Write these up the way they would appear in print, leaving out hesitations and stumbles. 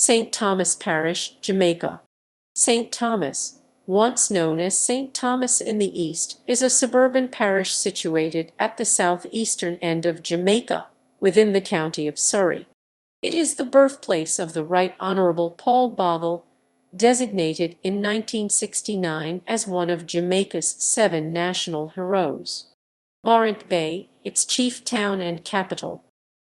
St. Thomas Parish, Jamaica. St. Thomas, once known as St. Thomas in the East, is a suburban parish situated at the southeastern end of Jamaica, within the county of Surrey. It is the birthplace of the Right Honourable Paul Bogle, designated in 1969 as one of Jamaica's 7 national heroes. Morant Bay, its chief town and capital.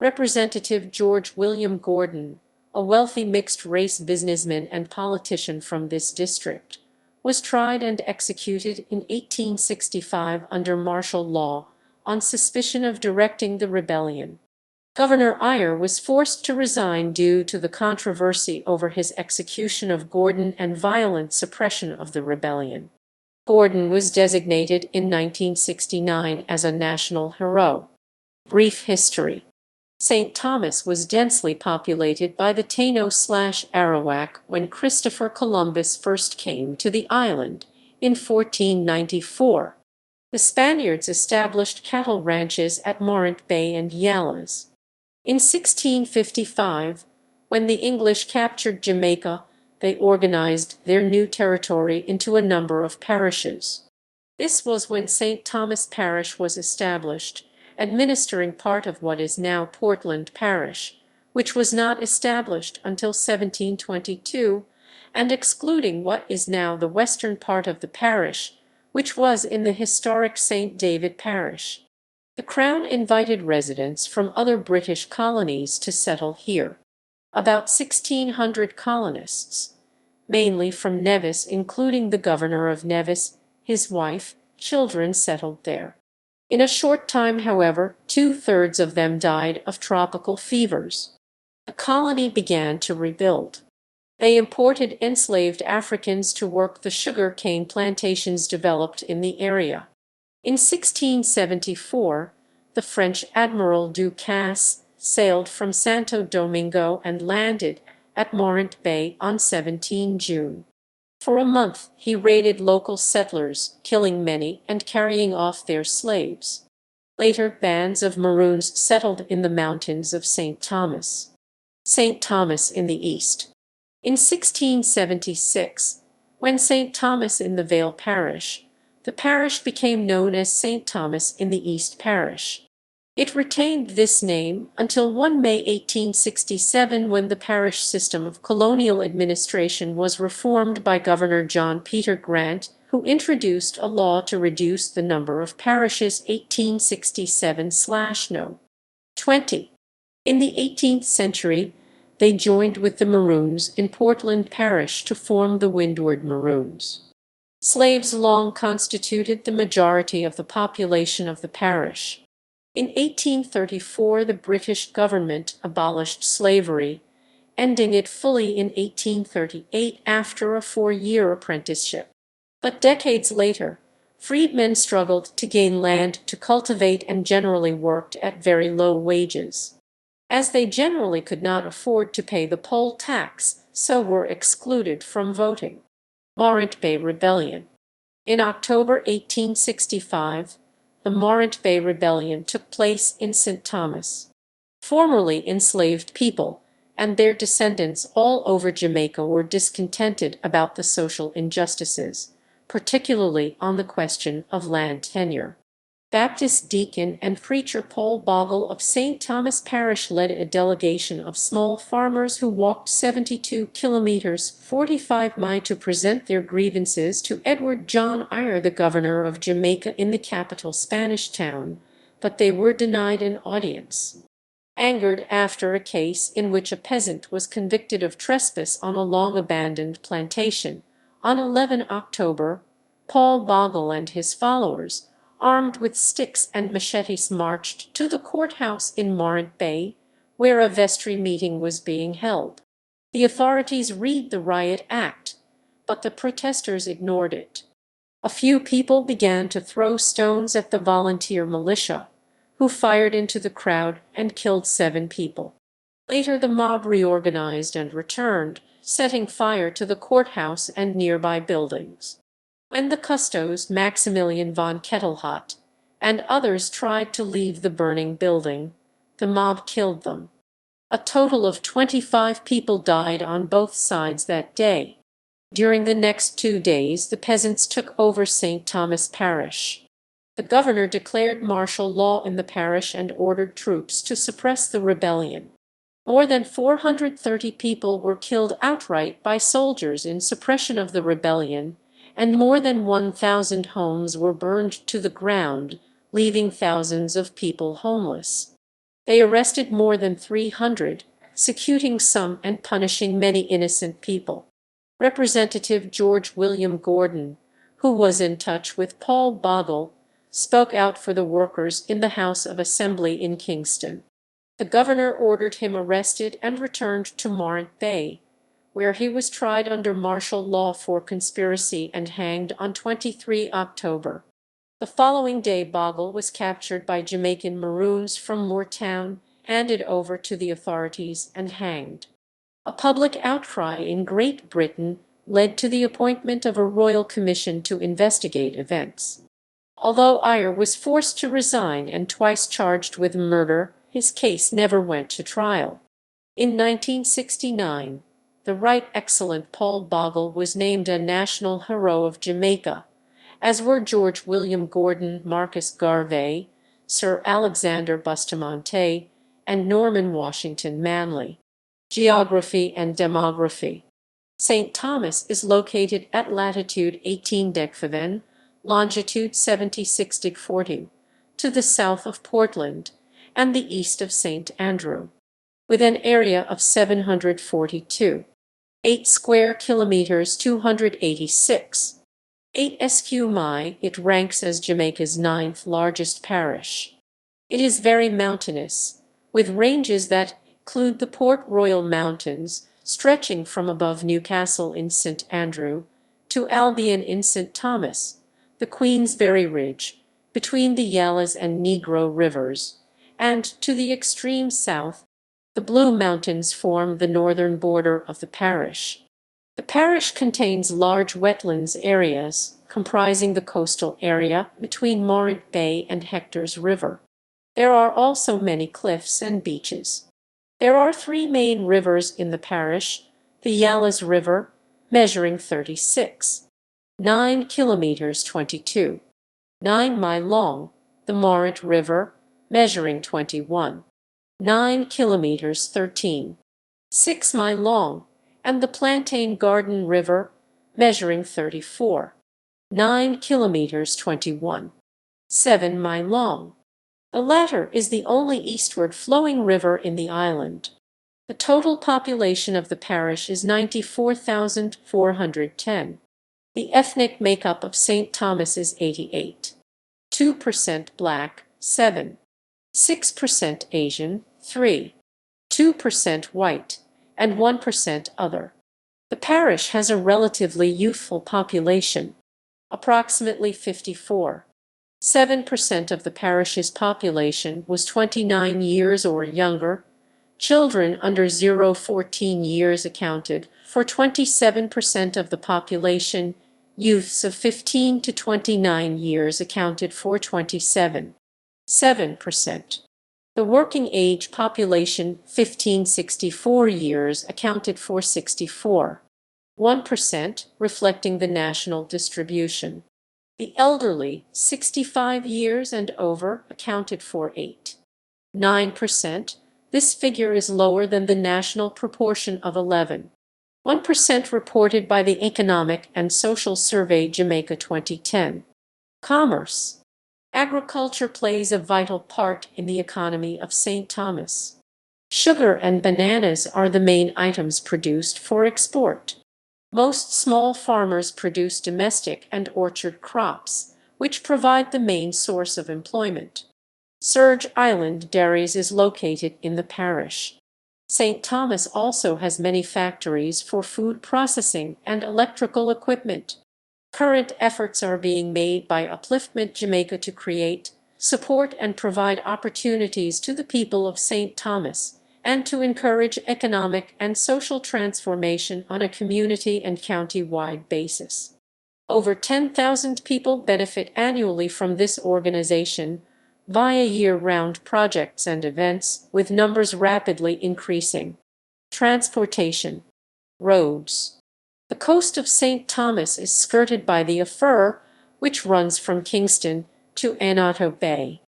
Representative George William Gordon, a wealthy mixed-race businessman and politician from this district, was tried and executed in 1865 under martial law on suspicion of directing the rebellion. Governor Eyre was forced to resign due to the controversy over his execution of Gordon and violent suppression of the rebellion. Gordon was designated in 1969 as a national hero. Brief history. St. Thomas was densely populated by the Taino/Arawak when Christopher Columbus first came to the island in 1494. The Spaniards established cattle ranches at Morant Bay and Yallas. In 1655, when the English captured Jamaica, they organized their new territory into a number of parishes. This was when St. Thomas Parish was established, administering part of what is now Portland Parish, which was not established until 1722, and excluding what is now the western part of the parish, which was in the historic St. David Parish. The Crown invited residents from other British colonies to settle here. About 1,600 colonists, mainly from Nevis, including the governor of Nevis, his wife, children, settled there. In a short time, however, 2/3 of them died of tropical fevers. The colony began to rebuild. They imported enslaved Africans to work the sugar cane plantations developed in the area. In 1674, the French Admiral Ducasse sailed from Santo Domingo and landed at Morant Bay on 17 June. For a month he raided local settlers, killing many and carrying off their slaves. Later bands of Maroons settled in the mountains of St. Thomas. St. Thomas in the East. In 1676, when St. Thomas in the Vale Parish, the parish became known as St. Thomas in the East Parish. It retained this name until 1 May 1867, when the parish system of colonial administration was reformed by Governor John Peter Grant, who introduced a law to reduce the number of parishes 1867/No. 20. In the 18th century, they joined with the Maroons in Portland Parish to form the Windward Maroons. Slaves long constituted the majority of the population of the parish. In 1834, the British government abolished slavery, ending it fully in 1838 after a 4-year apprenticeship. But decades later, freedmen struggled to gain land to cultivate and generally worked at very low wages. As they generally could not afford to pay the poll tax, so were excluded from voting. Morent Bay Rebellion. In October 1865, the Morant Bay Rebellion took place in St. Thomas. Formerly enslaved people and their descendants all over Jamaica were discontented about the social injustices, particularly on the question of land tenure. Baptist deacon and preacher Paul Bogle of St. Thomas Parish led a delegation of small farmers who walked 72 kilometers (45 miles) to present their grievances to Edward John Eyre, the governor of Jamaica, in the capital Spanish town, but they were denied an audience. Angered after a case in which a peasant was convicted of trespass on a long-abandoned plantation, on 11 October, Paul Bogle and his followers, armed with sticks and machetes, marched to the courthouse in Morant Bay, where a vestry meeting was being held. The authorities read the riot act, but the protesters ignored it. A few people began to throw stones at the volunteer militia, who fired into the crowd and killed 7 people. Later the mob reorganized and returned, setting fire to the courthouse and nearby buildings. When the custos, Maximilian von Kettelhut, and others tried to leave the burning building, the mob killed them. A total of 25 people died on both sides that day. During the next 2 days, the peasants took over St. Thomas Parish. The governor declared martial law in the parish and ordered troops to suppress the rebellion. More than 430 people were killed outright by soldiers in suppression of the rebellion, and more than 1,000 homes were burned to the ground, leaving thousands of people homeless. They arrested more than 300, executing some and punishing many innocent people. Representative George William Gordon, who was in touch with Paul Bogle, spoke out for the workers in the House of Assembly in Kingston. The governor ordered him arrested and returned to Morant Bay, where he was tried under martial law for conspiracy and hanged on 23 October. The following day Bogle was captured by Jamaican Maroons from Moortown, handed over to the authorities, and hanged. A public outcry in Great Britain led to the appointment of a royal commission to investigate events. Although Eyre was forced to resign and twice charged with murder, his case never went to trial. In 1969, the Right Honourable Paul Bogle was named a National Hero of Jamaica, as were George William Gordon, Marcus Garvey, Sir Alexander Bustamante, and Norman Washington Manley. Geography and Demography. St. Thomas is located at latitude 18°, longitude 76°40, to the south of Portland and the east of St. Andrew, with an area of 742.8 square kilometers, 286. 8 sq mi. It ranks as Jamaica's 9th largest parish. It is very mountainous, with ranges that include the Port Royal Mountains, stretching from above Newcastle in St. Andrew to Albion in St. Thomas, the Queensberry Ridge, between the Yalas and Negro rivers, and to the extreme south, the Blue Mountains form the northern border of the parish. The parish contains large wetlands areas, comprising the coastal area between Morant Bay and Hector's River. There are also many cliffs and beaches. There are 3 main rivers in the parish: the Yalas River, measuring 36.9 kilometers, 22.9 mi long; the Morant River, measuring 21.9 kilometers, 13.6 mi long; and the Plantain Garden River, measuring 34.9 kilometers, 21.7 mi long. The latter is the only eastward flowing river in the island. The total population of the parish is 94,410. The ethnic makeup of St. Thomas is 88.2% Black, 7.6% Asian, 3.2% white, and 1% other. The parish has a relatively youthful population, approximately 54.7% of the parish's population was 29 years or younger. Children under 14 years accounted for 27% of the population. Youths of 15 to 29 years accounted for 27.7%. The working age population, 15-64 years, accounted for 64.1%, reflecting the national distribution. The elderly, 65 years and over, accounted for 8.9%. This figure is lower than the national proportion of 11.1% reported by the Economic and Social Survey Jamaica 2010. Commerce. Agriculture plays a vital part in the economy of St. Thomas. Sugar and bananas are the main items produced for export. Most small farmers produce domestic and orchard crops, which provide the main source of employment. Surge Island Dairies is located in the parish. St. Thomas also has many factories for food processing and electrical equipment. Current efforts are being made by Upliftment Jamaica to create, support, and provide opportunities to the people of St. Thomas, and to encourage economic and social transformation on a community and county-wide basis. Over 10,000 people benefit annually from this organization, via year-round projects and events, with numbers rapidly increasing. Transportation. Roads. The coast of St. Thomas is skirted by the Eyre, which runs from Kingston to Morant Bay.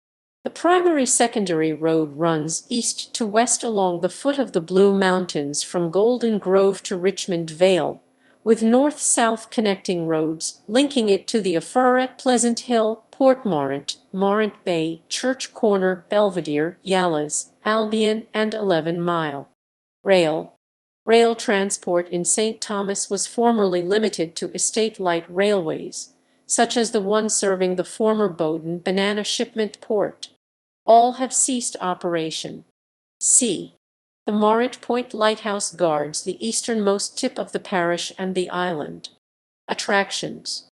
The primary-secondary road runs east to west along the foot of the Blue Mountains from Golden Grove to Richmond Vale, with north-south connecting roads linking it to the Eyre at Pleasant Hill, Portmorant, Morant Bay, Church Corner, Belvedere, Yallas, Albion, and 11 Mile. Rail. Rail transport in St. Thomas was formerly limited to estate-light railways, such as the one serving the former Bowden banana shipment port. All have ceased operation. C. The Morant Point Lighthouse guards the easternmost tip of the parish and the island. Attractions.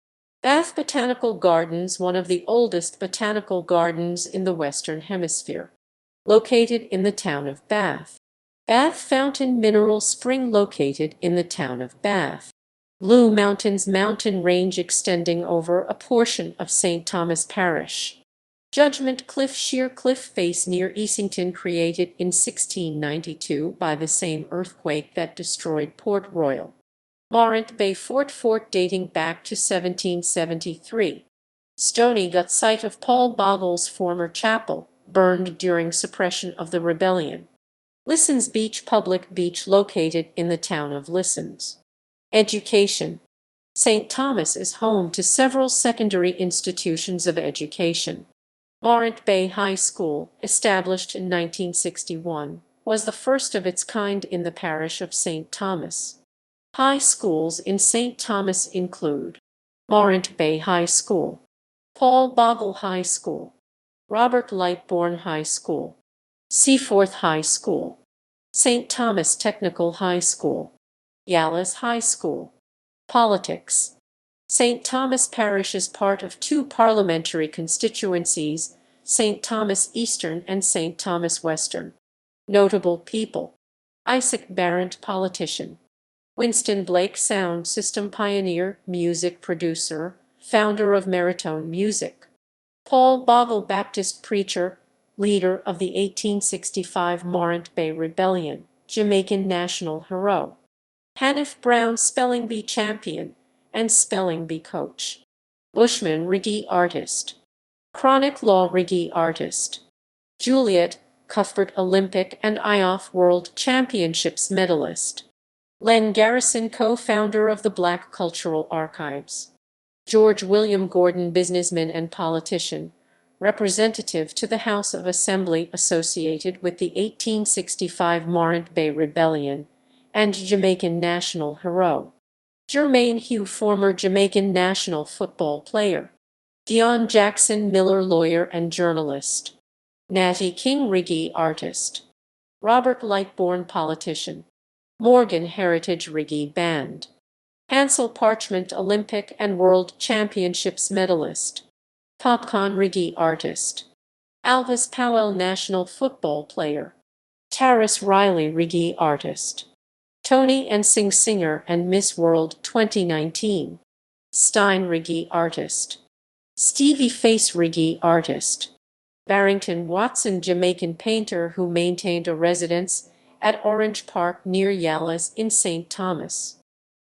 Bath Botanical Gardens, one of the oldest botanical gardens in the Western Hemisphere, located in the town of Bath. Bath Fountain Mineral Spring, located in the town of Bath. Blue Mountains mountain range extending over a portion of St. Thomas Parish. Judgment Cliff Sheer Cliff Face near Easington, created in 1692 by the same earthquake that destroyed Port Royal. Morant Bay Fort dating back to 1773. Stony Gut site of Paul Bogle's former chapel, burned during suppression of the rebellion. Lissons Beach public beach located in the town of Lissons. Education. St. Thomas is home to several secondary institutions of education. Morant Bay High School, established in 1961, was the first of its kind in the parish of St. Thomas. High schools in St. Thomas include Morant Bay High School, Paul Bogle High School, Robert Lightbourne High School, Seaforth High School, St. Thomas Technical High School, Yallas High School. Politics. St. Thomas Parish is part of two parliamentary constituencies, St. Thomas Eastern and St. Thomas Western. Notable people. Isaac Barrett, politician. Winston Blake, sound system pioneer, music producer, founder of Maritone Music. Paul Bogle, Baptist preacher, leader of the 1865 Morant Bay Rebellion, Jamaican national hero. Hanif Brown, spelling bee champion and spelling bee coach. Bushman reggae artist. Chronic law reggae artist. Juliet, Cuthbert Olympic and IOF World Championships medalist. Len Garrison, co-founder of the Black Cultural Archives. George William Gordon, businessman and politician, representative to the House of Assembly associated with the 1865 Morant Bay Rebellion, and Jamaican national hero. Jermaine Hugh, former Jamaican national football player. Dion Jackson Miller, lawyer and journalist. Natty King, reggae artist. Robert Lightbourne, politician. Morgan Heritage Reggae Band. Hansel Parchment, Olympic and World Championships medalist. Popcorn reggae artist. Alvis Powell, national football player. Taris Riley, reggae artist. Tony and Sing singer and Miss World 2019. Stein, reggae artist. Stevie Face, reggae artist. Barrington Watson, Jamaican painter who maintained a residence at Orange Park near Yallas in St. Thomas.